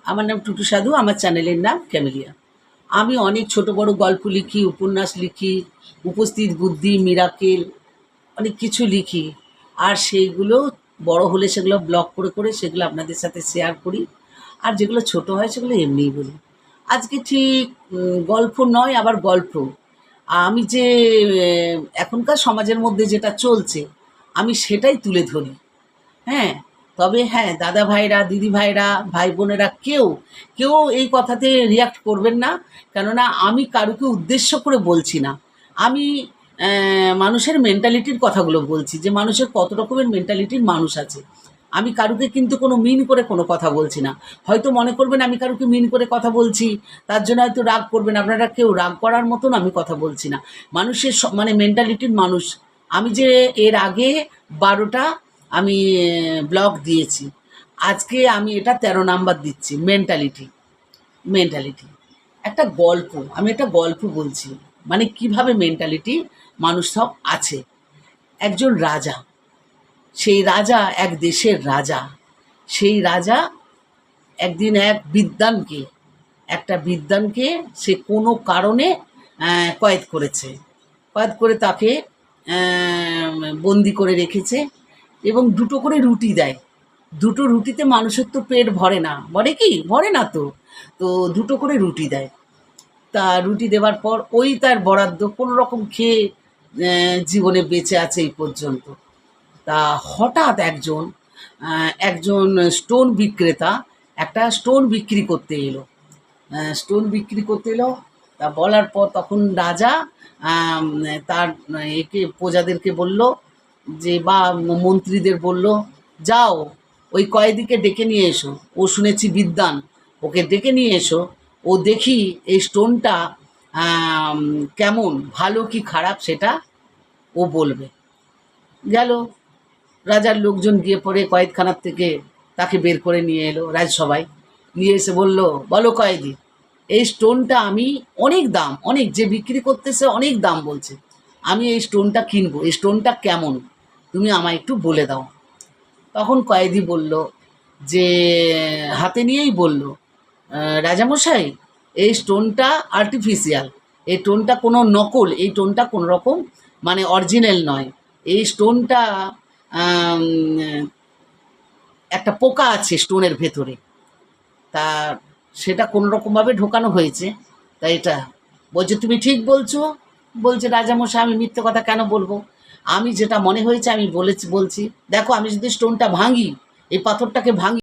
আমার নাম টুটু সাধু, আমার চ্যানেলের নাম ক্যামেলিয়া। আমি অনেক ছোট বড় গল্প লিখি, উপন্যাস লিখি, উপস্থিত বুদ্ধি, মিরাকেল, অনেক কিছু লিখি। আর সেইগুলো বড় হলে সেগুলো ব্লগ করে করে সেগুলো আপনাদের সাথে শেয়ার করি। আর যেগুলো ছোট হয় সেগুলো এমনিই বলি। আজকে ঠিক গল্প নয়, আবার গল্প। আমি যে এখনকার সমাজের মধ্যে যেটা চলছে আমি সেটাই তুলে ধরি। হ্যাঁ, তবে হ্যাঁ, দাদা ভাইরা, দিদি ভাইরা, ভাই বোনেরা কেউ এই কথাতে রিঅ্যাক্ট করবেন না। কেননা আমি কারুকে উদ্দেশ্য করে বলছি না। আমি মানুষের মেন্টালিটির কথাগুলো বলছি, যে মানুষের কত রকমের মেন্টালিটির মানুষ আছে। আমি কারুকে কিন্তু কোনো মিন করে কোনো কথা বলছি না। হয়তো মনে করবেন আমি কারুকে মিন করে কথা বলছি, তার জন্য হয়তো রাগ করবেন। আপনারা কেউ রাগ করার মতন আমি কথা বলছি না। মানুষের মানে মেন্টালিটির মানুষ। আমি যে এর আগে 12টা আমি ব্লগ দিয়েছি। আজকে আমি এটা 13 নাম্বার দিচ্ছি। মেন্টালিটি একটা গল্প, আমি একটা গল্প বলছি। মানে কিভাবে মেন্টালিটি মানুষ সব আছে। একজন রাজা, সেই রাজা এক দেশের রাজা। সেই রাজা একদিন একটা বিদ্বানকে সে কোনো কারণে কয়েদ করেছে। কয়েদ করে তাকে বন্দি করে রেখেছে এবং 2টো করে রুটি দেয়। 2টো রুটিতে মানুষের তো পেট ভরে না, ভরে কি? ভরে না তো। তো 2টো করে রুটি দেয়। তা রুটি দেওয়ার পর ওই তার বরাদ্দ, কোনো রকম খেয়ে জীবনে বেঁচে আছে এই পর্যন্ত। তা হঠাৎ একজন স্টোন বিক্রেতা একটা স্টোন বিক্রি করতে এলো। তা বলার পর তখন রাজা তার প্রজাদেরকে বলল, যে বা মন্ত্রীদের বলল, যাও ওই কয়েদিকে ডেকে নিয়ে এসো, ও শুনেছি বিদ্বান, ওকে ডেকে নিয়ে এসো, ও দেখি এই স্টোনটা কেমন, ভালো কি খারাপ সেটা ও বলবে। গেল, রাজার লোকজন গিয়ে পড়ে কয়েদখানার থেকে তাকে বের করে নিয়ে এলো রাজসভায়। নিয়ে এসে বলল, বলো কয়েদি, এই স্টোনটা আমি অনেক যে বিক্রি করতেছে অনেক দাম বলছে, আমি এই স্টোনটা কিনবো, এই স্টোনটা কেমন তুমি আমায় একটু বলে দাও। তখন কয়েদি বলল, যে হাতে নিয়েই বলল, রাজামশাই, এই স্টোনটা আর্টিফিশিয়াল, এই স্টোনটা কোনো নকল, এই স্টোনটা কোনো রকম মানে অরিজিনাল নয়। এই স্টোনটা একটা পোকা আছে স্টোনের ভেতরে, তা সেটা কোনো রকমভাবে ঢোকানো হয়েছে। তাই এটা বলছে, তুমি ঠিক বলছো। বলছে, রাজামশাই আমি মিথ্যে কথা কেন বলবো, আমি যেটা মনে হয়েছে আমি বলছি। দেখো, আমি যদি স্টোনটা ভাঙি, এই পাথরটাকে ভাঙি,